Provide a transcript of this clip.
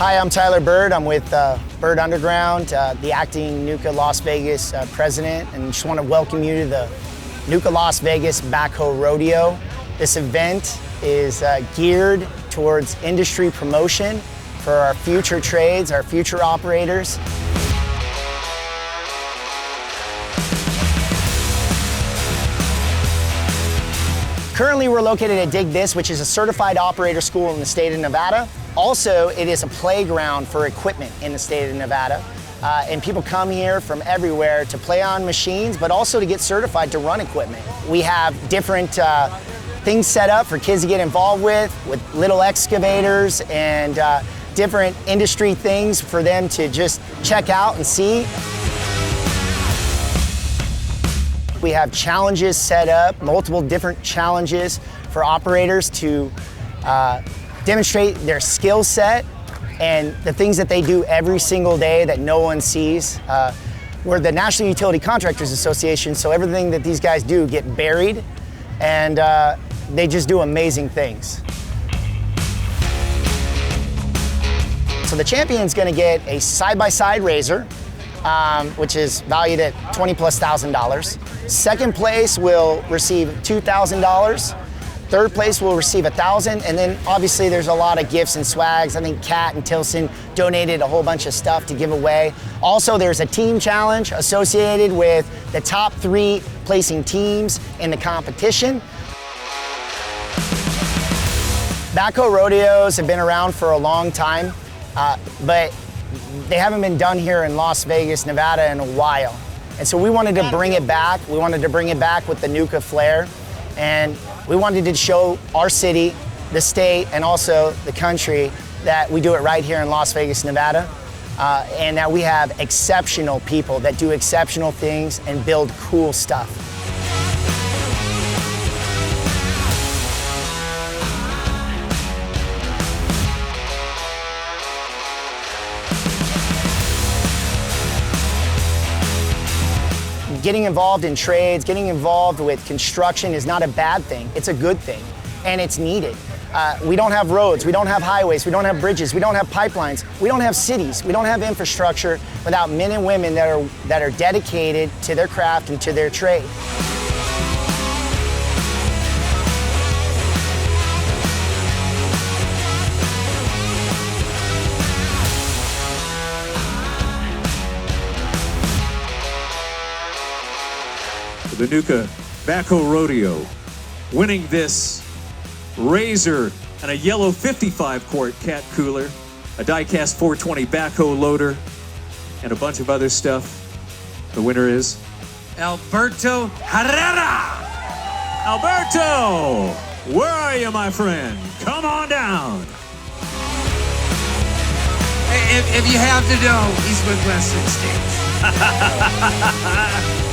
Hi, I'm Tyler Bird. I'm with Bird Underground, the acting NUCA Las Vegas president, and just want to welcome you to the NUCA Las Vegas Backhoe Rodeo. This event is geared towards industry promotion for our future trades, our future operators. Currently, we're located at Dig This, which is a certified operator school in the state of Nevada. Also, it is a playground for equipment in the state of Nevada. And people come here from everywhere to play on machines, but also to get certified to run equipment. We have different things set up for kids to get involved with little excavators and different industry things for them to just check out and see. We have challenges set up, multiple different challenges for operators to demonstrate their skill set and the things that they do every single day that no one sees. We're the National Utility Contractors Association, so everything that these guys do get buried, and they just do amazing things. So the champion's gonna get a side-by-side razor, which is valued at $20,000+. Second place will receive $2,000. Third place will receive $1,000, and then obviously there's a lot of gifts and swags. I think Kat and Tilson donated a whole bunch of stuff to give away. Also, there's a team challenge associated with the top 3 placing teams in the competition. Backhoe rodeos have been around for a long time, but they haven't been done here in Las Vegas, Nevada in a while. And so we wanted to bring it back. We wanted to bring it back with the NUCA flair. And we wanted to show our city, the state, and also the country that we do it right here in Las Vegas, Nevada. And that we have exceptional people that do exceptional things and build cool stuff. Getting involved in trades, getting involved with construction is not a bad thing. It's a good thing, and it's needed. We don't have roads, we don't have highways, we don't have bridges, we don't have pipelines, we don't have cities, we don't have infrastructure without men and women that are dedicated to their craft and to their trade. The NUCA Backhoe Rodeo, winning this razor and a yellow 55-quart cat cooler, a die-cast 420 backhoe loader, and a bunch of other stuff. The winner is Alberto Herrera. Alberto! Where are you, my friend? Come on down. If you have to know, he's with Western States.